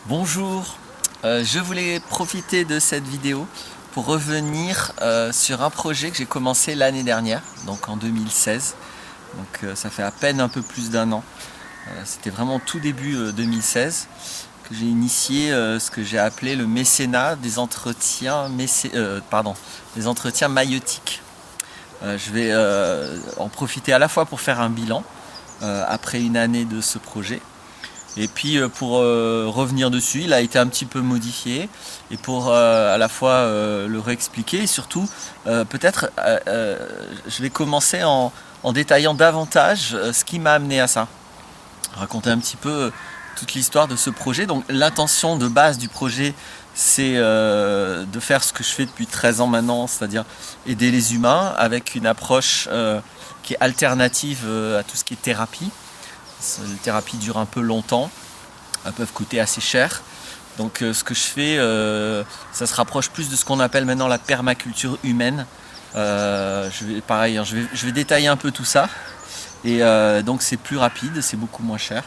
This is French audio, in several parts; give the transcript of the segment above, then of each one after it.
Bonjour, je voulais profiter de cette vidéo pour revenir sur un projet que j'ai commencé l'année dernière, donc en 2016. Donc ça fait à peine un peu plus d'un an. C'était vraiment tout début 2016 que j'ai initié ce que j'ai appelé le mécénat des entretiens, des entretiens maïeutiques. Je vais en profiter à la fois pour faire un bilan après une année de ce projet. Et puis pour revenir dessus, il a été un petit peu modifié. Et pour à la fois le réexpliquer et surtout peut-être je vais commencer en détaillant davantage ce qui m'a amené à ça. Raconter un petit peu toute l'histoire de ce projet. Donc l'intention de base du projet, c'est de faire ce que je fais depuis 13 ans maintenant, c'est-à-dire aider les humains avec une approche qui est alternative à tout ce qui est thérapie. Les thérapies durent un peu longtemps, elles peuvent coûter assez cher. Donc ce que je fais, ça se rapproche plus de ce qu'on appelle maintenant la permaculture humaine. Je vais détailler un peu tout ça. Et donc c'est plus rapide, c'est beaucoup moins cher.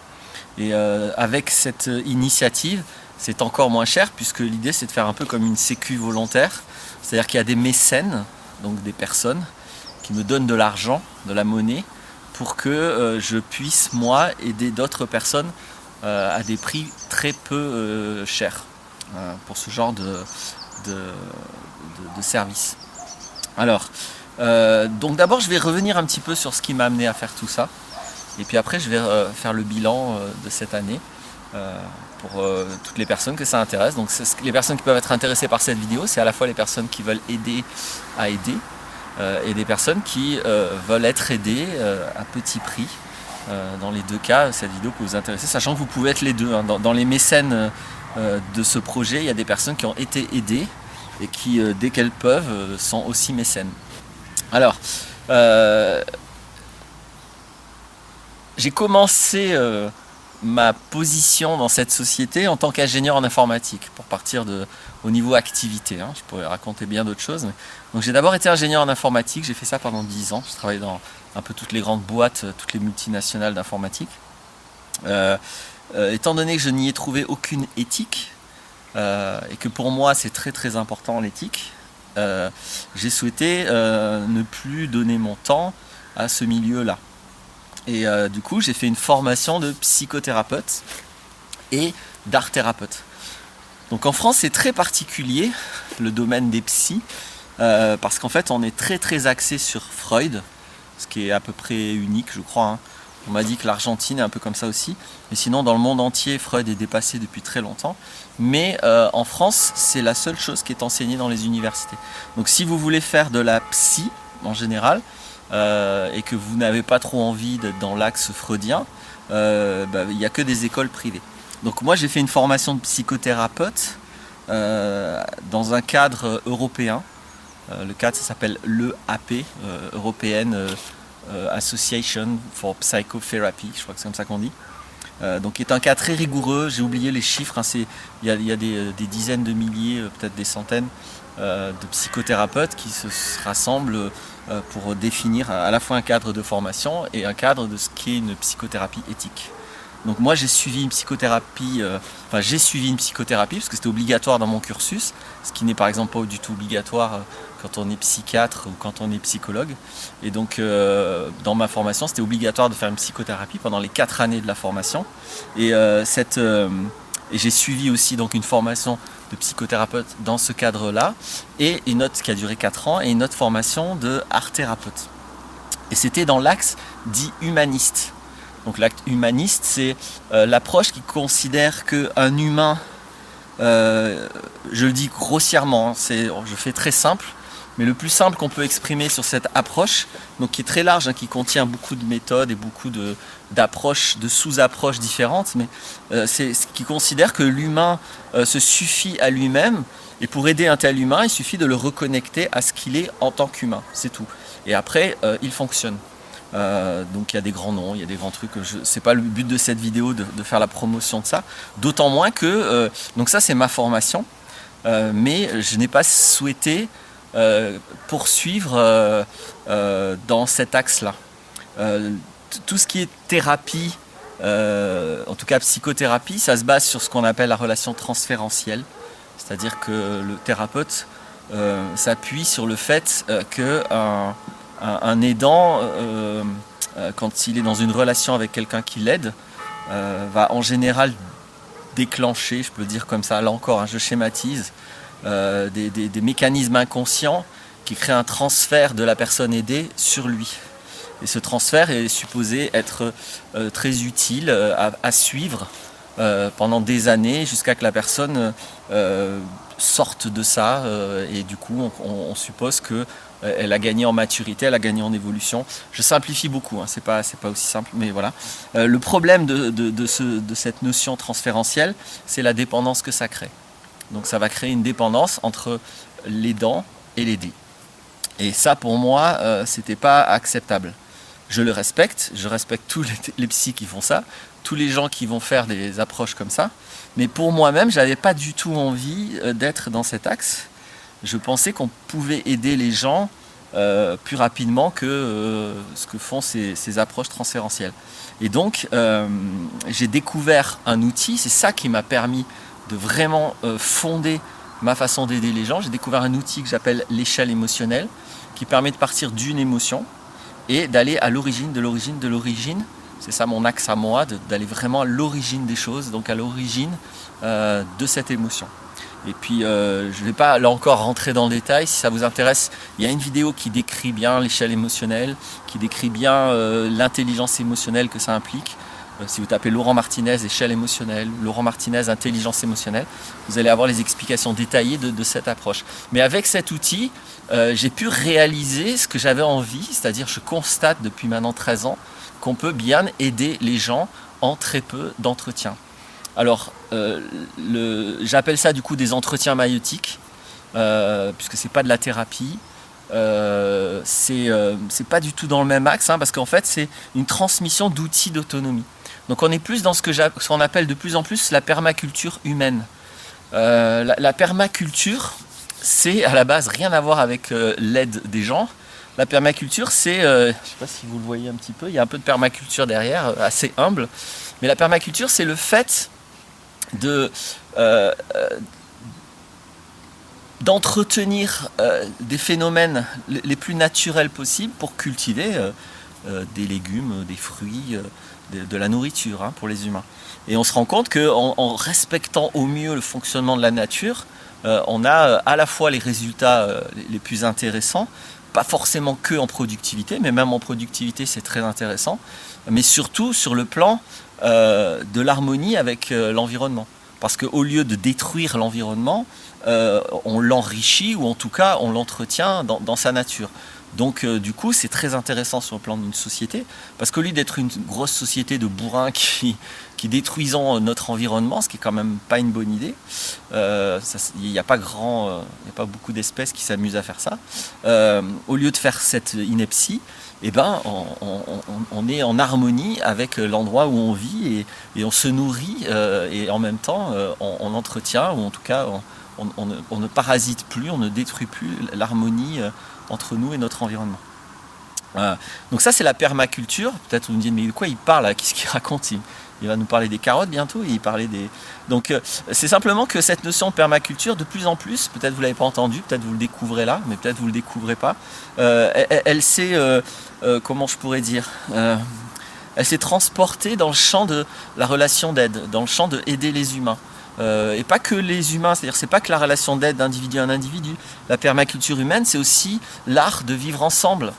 Et avec cette initiative, c'est encore moins cher puisque l'idée c'est de faire un peu comme une sécu volontaire. C'est-à-dire qu'il y a des mécènes, donc des personnes qui me donnent de l'argent, de la monnaie, pour que je puisse, moi, aider d'autres personnes à des prix très peu chers pour ce genre de service. Alors, donc d'abord, je vais revenir un petit peu sur ce qui m'a amené à faire tout ça. Et puis après, je vais faire le bilan de cette année pour toutes les personnes que ça intéresse. Donc les personnes qui peuvent être intéressées par cette vidéo, c'est à la fois les personnes qui veulent aider à aider, et des personnes qui veulent être aidées à petit prix. Dans les deux cas, cette vidéo peut vous intéresser, sachant que vous pouvez être les deux. Hein. Dans les mécènes de ce projet, il y a des personnes qui ont été aidées et qui, dès qu'elles peuvent, sont aussi mécènes. Alors, j'ai commencé ma position dans cette société en tant qu'ingénieur en informatique, pour partir au niveau activité. Hein. Je pourrais raconter bien d'autres choses. Donc j'ai d'abord été ingénieur en informatique, j'ai fait ça pendant 10 ans. Je travaillais dans un peu toutes les grandes boîtes, toutes les multinationales d'informatique. Étant donné que je n'y ai trouvé aucune éthique, et que pour moi c'est très très important l'éthique, j'ai souhaité ne plus donner mon temps à ce milieu-là. Et du coup, j'ai fait une formation de psychothérapeute et d'art thérapeute. Donc en France, c'est très particulier, le domaine des psys, parce qu'en fait, on est très très axé sur Freud, ce qui est à peu près unique, je crois. Hein. On m'a dit que l'Argentine est un peu comme ça aussi. Mais sinon, dans le monde entier, Freud est dépassé depuis très longtemps. Mais en France, c'est la seule chose qui est enseignée dans les universités. Donc si vous voulez faire de la psy, en général, et que vous n'avez pas trop envie d'être dans l'axe freudien, il n'y a que des écoles privées. Donc moi j'ai fait une formation de psychothérapeute dans un cadre européen. Le cadre ça s'appelle l'EAP, European Association for Psychotherapy, je crois que c'est comme ça qu'on dit. Donc qui est un cas très rigoureux, j'ai oublié les chiffres, hein, il y a des dizaines de milliers, peut-être des centaines de psychothérapeutes qui se rassemblent pour définir à la fois un cadre de formation et un cadre de ce qu'est une psychothérapie éthique. Donc moi j'ai suivi une psychothérapie, parce que c'était obligatoire dans mon cursus, ce qui n'est par exemple pas du tout obligatoire quand on est psychiatre ou quand on est psychologue. Et donc dans ma formation c'était obligatoire de faire une psychothérapie pendant les 4 années de la formation. Et j'ai suivi aussi donc une formation de psychothérapeute dans ce cadre-là, et une autre qui a duré 4 ans, et une autre formation de art thérapeute. Et c'était dans l'axe dit humaniste. Donc l'acte humaniste, c'est l'approche qui considère qu'un humain, je le dis grossièrement, je fais très simple, mais le plus simple qu'on peut exprimer sur cette approche, donc qui est très large, hein, qui contient beaucoup de méthodes et beaucoup d'approches, de sous-approches différentes, mais c'est ce qui considère que l'humain se suffit à lui-même, et pour aider un tel humain, il suffit de le reconnecter à ce qu'il est en tant qu'humain, c'est tout. Et après, il fonctionne. Donc il y a des grands noms, il y a des grands trucs. C'est pas le but de cette vidéo de faire la promotion de ça, d'autant moins que donc ça c'est ma formation, mais je n'ai pas souhaité poursuivre dans cet axe-là. Tout ce qui est thérapie en tout cas psychothérapie, ça se base sur ce qu'on appelle la relation transférentielle. C'est-à-dire que le thérapeute s'appuie sur le fait qu'un aidant, quand il est dans une relation avec quelqu'un qui l'aide, va en général déclencher, je peux le dire comme ça, là encore, je schématise, des mécanismes inconscients qui créent un transfert de la personne aidée sur lui. Et ce transfert est supposé être très utile à suivre pendant des années jusqu'à que la personne sorte de ça et du coup on suppose qu'elle a gagné en maturité, elle a gagné en évolution. Je simplifie beaucoup, c'est pas aussi simple, mais voilà. Le problème de cette notion transférentielle, c'est la dépendance que ça crée. Donc ça va créer une dépendance entre l'aidant et l'aidé. Et ça pour moi, c'était pas acceptable. Je le respecte, je respecte tous les psys qui font ça, tous les gens qui vont faire des approches comme ça. Mais pour moi-même, j'avais pas du tout envie d'être dans cet axe. Je pensais qu'on pouvait aider les gens plus rapidement que ce que font ces approches transférentielles. Et donc, j'ai découvert un outil, c'est ça qui m'a permis de vraiment fonder ma façon d'aider les gens. J'ai découvert un outil que j'appelle l'échelle émotionnelle, qui permet de partir d'une émotion et d'aller à l'origine de l'origine de l'origine. C'est ça mon axe à moi, d'aller vraiment à l'origine des choses, donc à l'origine de cette émotion. Et puis je ne vais pas là encore rentrer dans le détail, si ça vous intéresse, il y a une vidéo qui décrit bien l'échelle émotionnelle, qui décrit bien l'intelligence émotionnelle que ça implique. Si vous tapez Laurent Martinez, échelle émotionnelle, Laurent Martinez, intelligence émotionnelle, vous allez avoir les explications détaillées de cette approche. Mais avec cet outil, j'ai pu réaliser ce que j'avais envie, c'est-à-dire je constate depuis maintenant 13 ans qu'on peut bien aider les gens en très peu d'entretiens. Alors, j'appelle ça du coup des entretiens maïeutiques, puisque c'est pas de la thérapie. C'est pas du tout dans le même axe, parce qu'en fait c'est une transmission d'outils d'autonomie. Donc on est plus dans ce qu'on appelle de plus en plus la permaculture humaine. La permaculture, c'est à la base rien à voir avec l'aide des gens. La permaculture, c'est, je ne sais pas si vous le voyez un petit peu, il y a un peu de permaculture derrière, assez humble. Mais la permaculture, c'est le fait d'entretenir des phénomènes les plus naturels possibles pour cultiver des légumes, des fruits, de la nourriture pour les humains. Et on se rend compte qu'en respectant au mieux le fonctionnement de la nature, on a à la fois les résultats les plus intéressants, pas forcément que en productivité, mais même en productivité c'est très intéressant, mais surtout sur le plan de l'harmonie avec l'environnement. Parce qu'au lieu de détruire l'environnement, on l'enrichit ou en tout cas on l'entretient dans sa nature. Donc du coup c'est très intéressant sur le plan d'une société, parce qu'au lieu d'être une grosse société de bourrins qui détruisant notre environnement, ce qui est quand même pas une bonne idée, il n'y a pas beaucoup d'espèces qui s'amusent à faire ça, au lieu de faire cette ineptie, on est en harmonie avec l'endroit où on vit et on se nourrit et en même temps on entretient, ou en tout cas on ne parasite plus, on ne détruit plus l'harmonie entre nous et notre environnement. Donc ça c'est la permaculture. Peut-être vous me dites mais de quoi il parle là, qu'est-ce qu'il raconte, il va nous parler des carottes bientôt, Donc c'est simplement que cette notion de permaculture, de plus en plus, peut-être vous ne l'avez pas entendu, peut-être vous le découvrez là, mais peut-être vous ne le découvrez pas, elle s'est, comment je pourrais dire, elle s'est transportée dans le champ de la relation d'aide, dans le champ de aider les humains. Et pas que les humains, c'est-à-dire c'est pas que la relation d'aide d'individu à un individu. La permaculture humaine, c'est aussi l'art de vivre ensemble,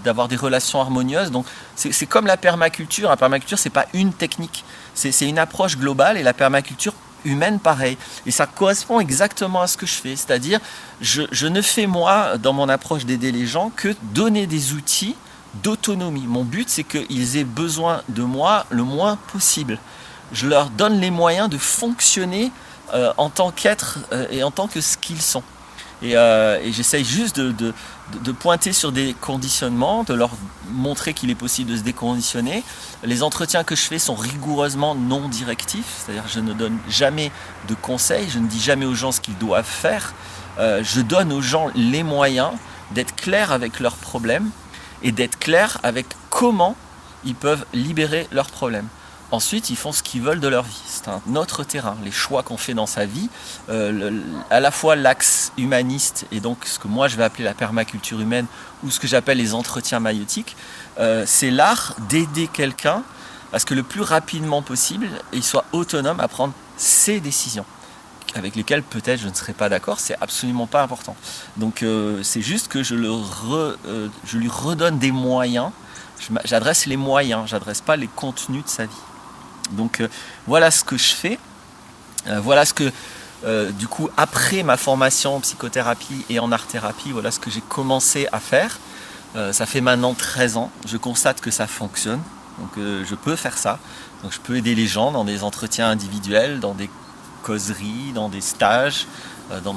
d'avoir des relations harmonieuses. Donc c'est comme la permaculture. La permaculture, c'est pas une technique, c'est une approche globale, et la permaculture humaine, pareil. Et ça correspond exactement à ce que je fais, c'est-à-dire je ne fais moi, dans mon approche d'aider les gens, que donner des outils d'autonomie. Mon but, c'est qu'ils aient besoin de moi le moins possible. Je leur donne les moyens de fonctionner en tant qu'être et en tant que ce qu'ils sont. Et j'essaye juste de pointer sur des conditionnements, de leur montrer qu'il est possible de se déconditionner. Les entretiens que je fais sont rigoureusement non directifs, c'est-à-dire je ne donne jamais de conseils, je ne dis jamais aux gens ce qu'ils doivent faire. Je donne aux gens les moyens d'être clairs avec leurs problèmes et d'être clairs avec comment ils peuvent libérer leurs problèmes. Ensuite, ils font ce qu'ils veulent de leur vie. C'est un autre terrain. Les choix qu'on fait dans sa vie, à la fois l'axe humaniste et donc ce que moi je vais appeler la permaculture humaine ou ce que j'appelle les entretiens maïotiques, c'est l'art d'aider quelqu'un à ce que le plus rapidement possible, il soit autonome à prendre ses décisions, avec lesquelles peut-être je ne serai pas d'accord, c'est absolument pas important. Donc c'est juste que je lui redonne des moyens, j'adresse les moyens, j'adresse pas les contenus de sa vie. Donc voilà ce que je fais, voilà ce que du coup après ma formation en psychothérapie et en art-thérapie, voilà ce que j'ai commencé à faire. Ça fait maintenant 13 ans, je constate que ça fonctionne, donc je peux faire ça, donc je peux aider les gens dans des entretiens individuels, dans des causeries, dans des stages,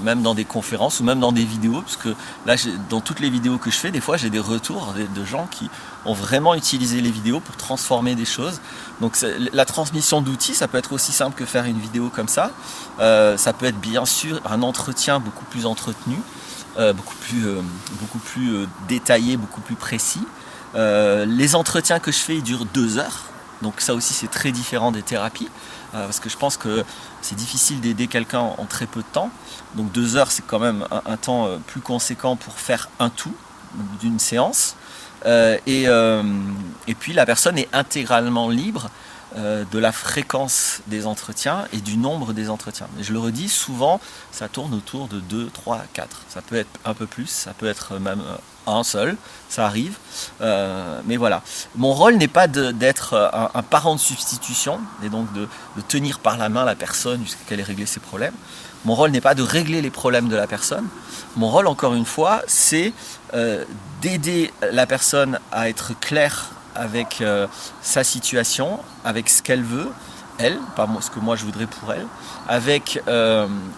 même dans des conférences ou même dans des vidéos, parce que là, dans toutes les vidéos que je fais, des fois j'ai des retours de gens qui ont vraiment utilisé les vidéos pour transformer des choses. Donc la transmission d'outils, ça peut être aussi simple que faire une vidéo comme ça. Ça peut être bien sûr un entretien beaucoup plus entretenu, beaucoup plus détaillé, beaucoup plus précis. Les entretiens que je fais, ils durent 2 heures. Donc ça aussi c'est très différent des thérapies, parce que je pense que c'est difficile d'aider quelqu'un en très peu de temps. Donc 2 heures c'est quand même un temps plus conséquent pour faire un tout d'une séance. Et puis la personne est intégralement libre de la fréquence des entretiens et du nombre des entretiens. Et je le redis, souvent ça tourne autour de 2, 3, 4. Ça peut être un peu plus, ça peut être même un seul, ça arrive. Mais voilà. Mon rôle n'est pas d'être un parent de substitution et donc de tenir par la main la personne jusqu'à qu'elle ait réglé ses problèmes. Mon rôle n'est pas de régler les problèmes de la personne. Mon rôle, encore une fois, c'est d'aider la personne à être claire avec sa situation, avec ce qu'elle veut, elle, pas ce que moi je voudrais pour elle, avec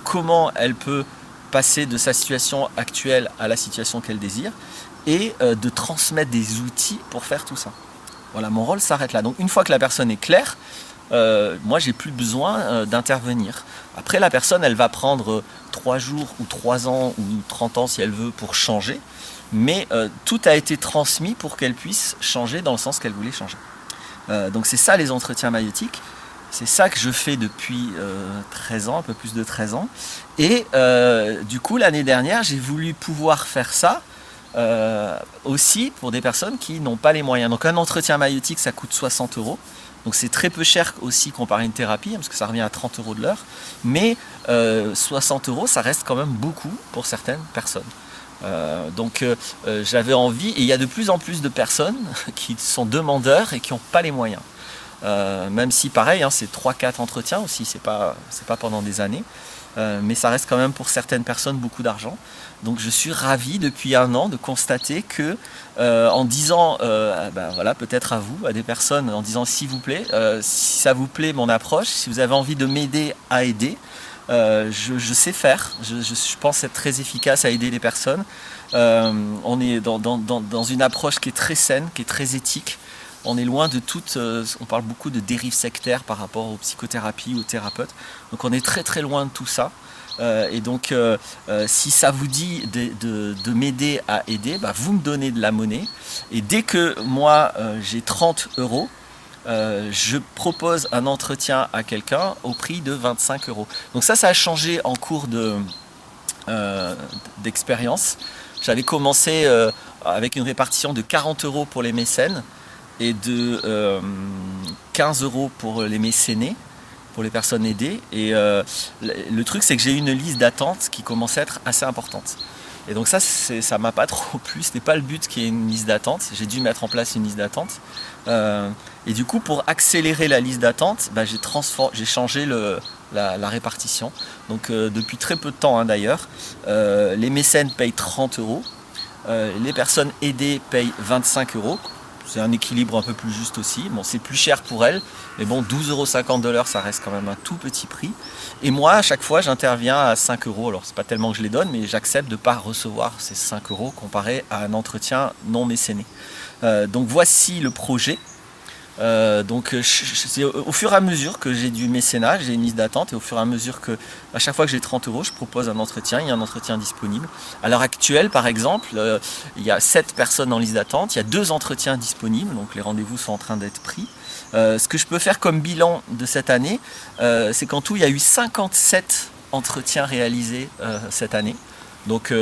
comment elle peut passer de sa situation actuelle à la situation qu'elle désire, et de transmettre des outils pour faire tout ça. Voilà, mon rôle s'arrête là. Donc une fois que la personne est claire, moi j'ai plus besoin d'intervenir. Après la personne, elle va prendre 3 jours ou 3 ans ou 30 ans si elle veut pour changer, mais tout a été transmis pour qu'elle puisse changer dans le sens qu'elle voulait changer. Donc c'est ça les entretiens maïotiques. C'est ça que je fais depuis 13 ans, un peu plus de 13 ans. Et du coup, l'année dernière, j'ai voulu pouvoir faire ça aussi pour des personnes qui n'ont pas les moyens. Donc un entretien maïotique, ça coûte 60 €. Donc c'est très peu cher aussi comparé à une thérapie, parce que ça revient à 30 € de l'heure. Mais 60 €, ça reste quand même beaucoup pour certaines personnes. Donc j'avais envie, et il y a de plus en plus de personnes qui sont demandeurs et qui n'ont pas les moyens. Même si pareil, hein, c'est 3-4 entretiens aussi, c'est pas pendant des années, mais ça reste quand même pour certaines personnes beaucoup d'argent. Donc je suis ravi depuis 1 an de constater que en disant, voilà, peut-être à vous, à des personnes, en disant s'il vous plaît, si ça vous plaît mon approche, si vous avez envie de m'aider à aider, je sais faire, je pense être très efficace à aider les personnes. On est dans une approche qui est très saine, qui est très éthique. On est loin de toute, on parle beaucoup de dérives sectaires par rapport aux psychothérapies, aux thérapeutes. Donc on est très très loin de tout ça. Et donc si ça vous dit de m'aider à aider, vous me donnez de la monnaie. Et dès que moi j'ai 30 €, je propose un entretien à quelqu'un au prix de 25 €. Donc ça a changé en cours d'expérience. J'avais commencé avec une répartition de 40 € pour les mécènes et de 15 € pour les mécénés, pour les personnes aidées. Et le truc, c'est que j'ai une liste d'attente qui commence à être assez importante. Et donc ça m'a pas trop plu, c'était pas le but qu'il y ait une liste d'attente, j'ai dû mettre en place une liste d'attente. Et du coup, pour accélérer la liste d'attente, j'ai changé la répartition. Donc depuis très peu de temps d'ailleurs, les mécènes payent 30 €, les personnes aidées payent 25 €. C'est un équilibre un peu plus juste aussi. Bon, c'est plus cher pour elles, mais bon, 12,50 € de l'heure, ça reste quand même un tout petit prix. Et moi, à chaque fois, j'interviens à 5 €. Alors, c'est pas tellement que je les donne, mais j'accepte de ne pas recevoir ces 5 € comparé à un entretien non mécéné. Donc, voici le projet. C'est au fur et à mesure que j'ai du mécénat, j'ai une liste d'attente, et au fur et à mesure que, à chaque fois que j'ai 30 €, je propose un entretien, il y a un entretien disponible. À l'heure actuelle, par exemple, il y a 7 personnes en liste d'attente, il y a 2 entretiens disponibles, donc les rendez-vous sont en train d'être pris. Ce que je peux faire comme bilan de cette année, c'est qu'en tout, il y a eu 57 entretiens réalisés cette année. Donc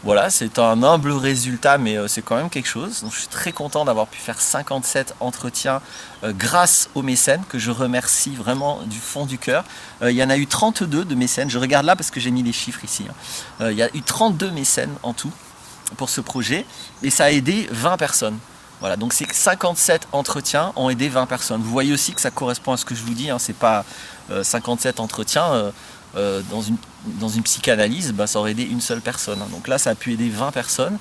voilà, c'est un humble résultat, mais c'est quand même quelque chose. Donc je suis très content d'avoir pu faire 57 entretiens grâce aux mécènes, que je remercie vraiment du fond du cœur. Il y en a eu 32 de mécènes, je regarde là parce que j'ai mis les chiffres ici. Il y a eu 32 mécènes en tout pour ce projet, et ça a aidé 20 personnes. Voilà, donc ces 57 entretiens ont aidé 20 personnes. Vous voyez aussi que ça correspond à ce que je vous dis, c'est pas 57 entretiens. Dans une psychanalyse, ça aurait aidé une seule personne. Donc là, ça a pu aider 20 personnes.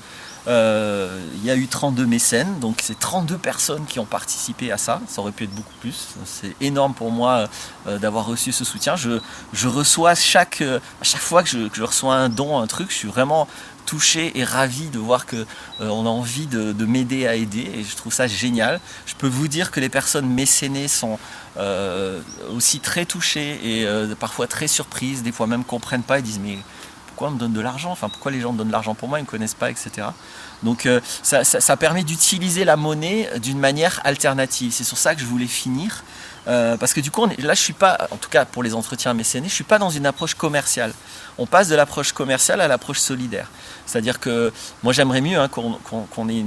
Il y a eu 32 mécènes, donc c'est 32 personnes qui ont participé à ça. Ça aurait pu être beaucoup plus. C'est énorme pour moi d'avoir reçu ce soutien. Je reçois à chaque fois que je reçois un don, un truc, je suis vraiment touché et ravi de voir que on a envie de m'aider à aider, et je trouve ça génial. Je peux vous dire que les personnes mécénées sont aussi très touchées et parfois très surprises, des fois même comprennent pas et disent mais pourquoi on me donne de l'argent, enfin pourquoi les gens me donnent de l'argent pour moi, ils me connaissent pas, etc. Donc ça permet d'utiliser la monnaie d'une manière alternative. C'est sur ça que je voulais finir. Parce que du coup, là je suis pas, en tout cas pour les entretiens mécénés, je suis pas dans une approche commerciale. On passe de l'approche commerciale à l'approche solidaire. C'est-à-dire que moi j'aimerais mieux qu'on ait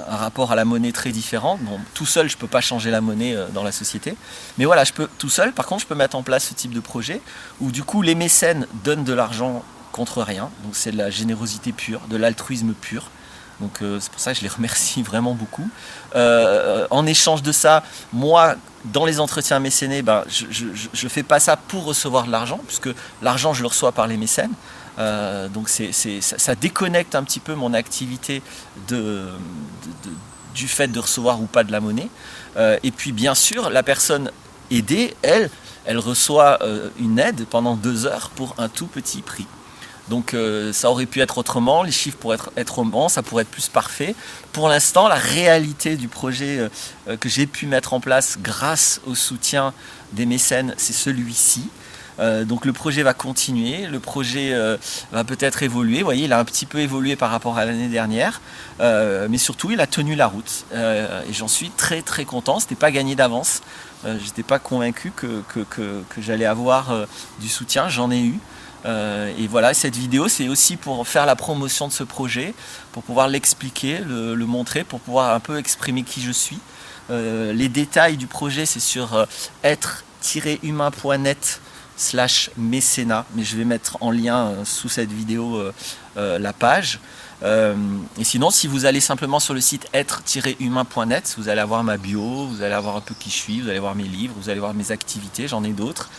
un rapport à la monnaie très différent. Bon, tout seul je peux pas changer la monnaie dans la société, mais voilà, je peux tout seul. Par contre, je peux mettre en place ce type de projet où du coup les mécènes donnent de l'argent contre rien. Donc c'est de la générosité pure, de l'altruisme pur. Donc c'est pour ça que je les remercie vraiment beaucoup. En échange de ça, moi, dans les entretiens mécénés, je fais pas ça pour recevoir de l'argent, puisque l'argent je le reçois par les mécènes. Donc ça déconnecte un petit peu mon activité du fait de recevoir ou pas de la monnaie. Et puis bien sûr, la personne aidée, elle reçoit une aide pendant 2 heures pour un tout petit prix. Donc ça aurait pu être autrement, les chiffres pourraient être bons, ça pourrait être plus parfait. Pour l'instant, la réalité du projet que j'ai pu mettre en place grâce au soutien des mécènes, c'est celui-ci. Donc le projet va continuer, le projet va peut-être évoluer. Vous voyez, il a un petit peu évolué par rapport à l'année dernière, mais surtout il a tenu la route. Et j'en suis très très content, c'était pas gagné d'avance. J'étais pas convaincu que j'allais avoir du soutien, j'en ai eu. Et voilà, cette vidéo c'est aussi pour faire la promotion de ce projet, pour pouvoir l'expliquer, le montrer, pour pouvoir un peu exprimer qui je suis. Les détails du projet c'est sur être-humain.net/mécénat, mais je vais mettre en lien sous cette vidéo la page. Et sinon, si vous allez simplement sur le site être-humain.net, vous allez avoir ma bio, vous allez avoir un peu qui je suis, vous allez voir mes livres, vous allez voir mes activités, j'en ai d'autres.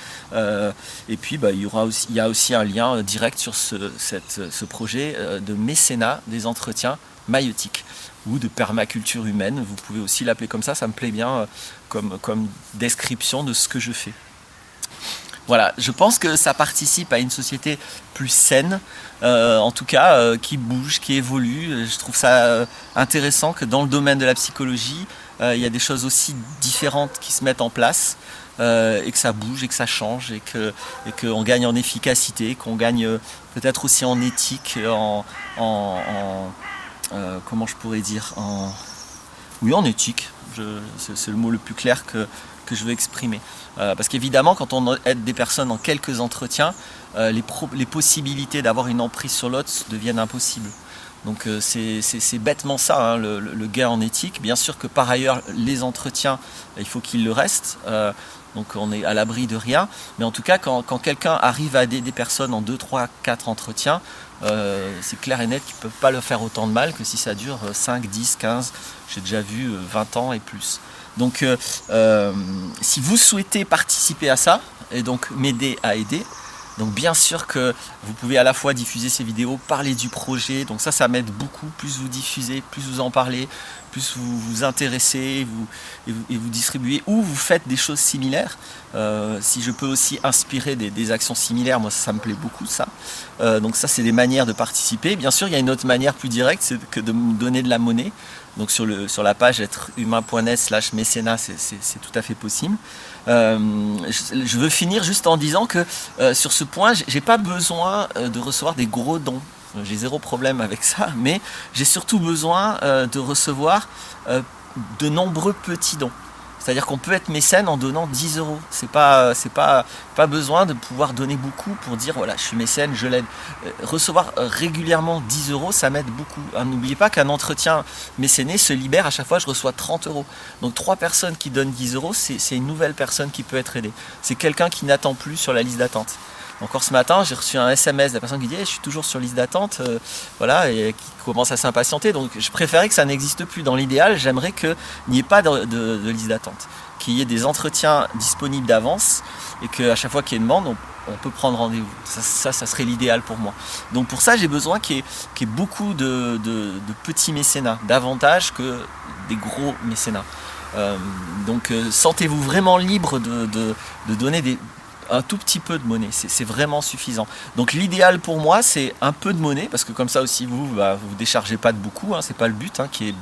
Et puis il y a aussi un lien direct sur ce projet de mécénat des entretiens maïeutiques ou de permaculture humaine. Vous pouvez aussi l'appeler comme ça me plaît bien comme description de ce que je fais. Voilà, je pense que ça participe à une société plus saine, en tout cas qui bouge, qui évolue. Je trouve ça intéressant que dans le domaine de la psychologie, il y a des choses aussi différentes qui se mettent en place, et que ça bouge et que ça change et qu'on gagne en efficacité, qu'on gagne peut-être aussi en éthique, comment je pourrais dire, oui, en éthique. C'est le mot le plus clair que je veux exprimer. Parce qu'évidemment, quand on aide des personnes en quelques entretiens, les possibilités d'avoir une emprise sur l'autre deviennent impossibles. Donc c'est bêtement ça, le gain en éthique. Bien sûr que par ailleurs, les entretiens, il faut qu'ils le restent. Donc on est à l'abri de rien. Mais en tout cas, quand quelqu'un arrive à aider des personnes en 2, 3, 4 entretiens, c'est clair et net qu'ils ne peuvent pas le faire autant de mal que si ça dure 5, 10, 15, j'ai déjà vu 20 ans et plus. Donc si vous souhaitez participer à ça et donc m'aider à aider, donc bien sûr que vous pouvez à la fois diffuser ces vidéos, parler du projet, donc ça m'aide beaucoup. Plus vous diffusez, plus vous en parlez, plus vous vous intéressez et vous distribuez, ou vous faites des choses similaires. Si je peux aussi inspirer des actions similaires, moi ça me plaît beaucoup ça. Donc ça c'est des manières de participer. Bien sûr il y a une autre manière plus directe, c'est que de me donner de la monnaie. Donc sur la page êtrehumain.net/mécénat, c'est tout à fait possible. Je veux finir juste en disant que sur ce point, j'ai pas besoin de recevoir des gros dons. J'ai zéro problème avec ça, mais j'ai surtout besoin de recevoir de nombreux petits dons. C'est-à-dire qu'on peut être mécène en donnant 10 euros. C'est pas besoin de pouvoir donner beaucoup pour dire voilà, je suis mécène, je l'aide. Recevoir régulièrement 10 euros, ça m'aide beaucoup. N'oubliez pas qu'un entretien mécéné se libère à chaque fois, je reçois 30 euros. Donc 3 personnes qui donnent 10 euros, c'est une nouvelle personne qui peut être aidée. C'est quelqu'un qui n'attend plus sur la liste d'attente. Encore ce matin, j'ai reçu un SMS de la personne qui dit je suis toujours sur liste d'attente, voilà, et qui commence à s'impatienter. Donc je préférais que ça n'existe plus. Dans l'idéal, j'aimerais qu'il n'y ait pas de liste d'attente, qu'il y ait des entretiens disponibles d'avance et qu'à chaque fois qu'il y ait une demande, on peut prendre rendez-vous. Ça serait l'idéal pour moi. Donc pour ça, j'ai besoin qu'il y ait beaucoup de petits mécénats, davantage que des gros mécénats. Donc sentez-vous vraiment libre de donner un tout petit peu de monnaie, c'est vraiment suffisant. Donc l'idéal pour moi, c'est un peu de monnaie, parce que comme ça aussi vous déchargez pas de beaucoup, hein, c'est pas le but, hein, qu'il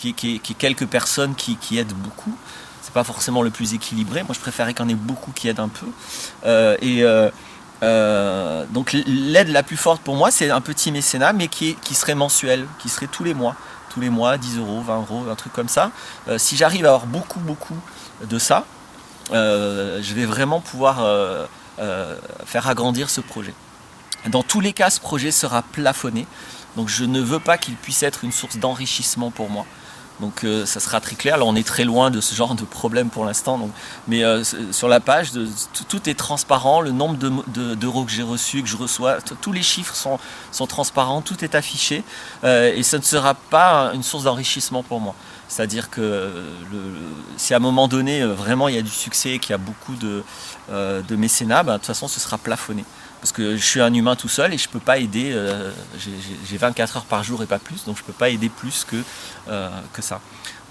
y ait quelques personnes qui aident beaucoup. C'est pas forcément le plus équilibré. Moi je préférais qu'il y en ait beaucoup qui aident un peu. Donc l'aide la plus forte pour moi, c'est un petit mécénat, mais qui serait mensuel, qui serait tous les mois. Tous les mois, 10 euros, 20 euros, un truc comme ça. Si j'arrive à avoir beaucoup de ça, je vais vraiment pouvoir faire agrandir ce projet. Dans tous les cas, ce projet sera plafonné. Donc je ne veux pas qu'il puisse être une source d'enrichissement pour moi. Donc ça sera très clair. Là on est très loin de ce genre de problème pour l'instant. Mais sur la page, tout est transparent. Le nombre d'euros que j'ai reçus, que je reçois, tous les chiffres sont transparents, tout est affiché. Et ça ne sera pas une source d'enrichissement pour moi. C'est-à-dire que si à un moment donné vraiment il y a du succès, qu'il y a beaucoup de mécénat, de toute façon ce sera plafonné. Parce que je suis un humain tout seul et je ne peux pas aider, j'ai 24 heures par jour et pas plus, donc je ne peux pas aider plus que ça.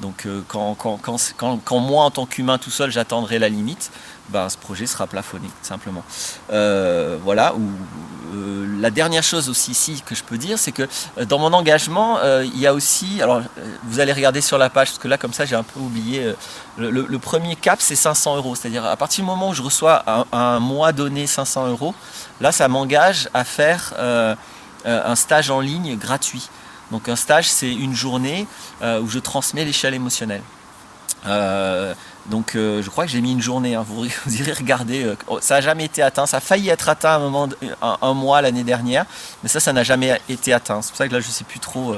Donc quand moi en tant qu'humain tout seul j'atteindrai la limite, ce projet sera plafonné simplement. Voilà. La dernière chose aussi ici que je peux dire, c'est que dans mon engagement, il y a aussi, alors vous allez regarder sur la page, parce que là comme ça j'ai un peu oublié, le premier cap c'est 500 euros, c'est-à-dire à partir du moment où je reçois un mois donné 500 euros, là ça m'engage à faire un stage en ligne gratuit. Donc un stage c'est une journée où je transmets l'échelle émotionnelle. Donc je crois que j'ai mis une journée, hein. Vous irez regarder, ça n'a jamais été atteint, ça a failli être atteint un mois l'année dernière, mais ça n'a jamais été atteint. C'est pour ça que là je ne sais plus trop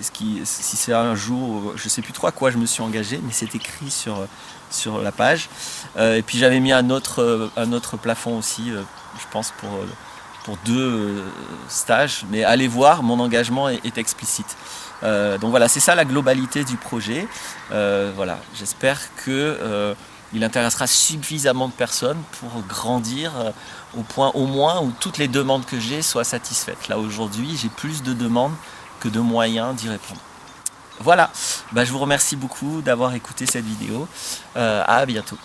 si c'est un jour, je ne sais plus trop à quoi je me suis engagé, mais c'est écrit sur la page. Et puis j'avais mis un autre plafond aussi, je pense pour 2 stages, mais allez voir, mon engagement est explicite. Donc voilà, c'est ça la globalité du projet. Voilà, j'espère que il intéressera suffisamment de personnes pour grandir au point au moins où toutes les demandes que j'ai soient satisfaites. Là aujourd'hui, j'ai plus de demandes que de moyens d'y répondre. Voilà, je vous remercie beaucoup d'avoir écouté cette vidéo. À bientôt.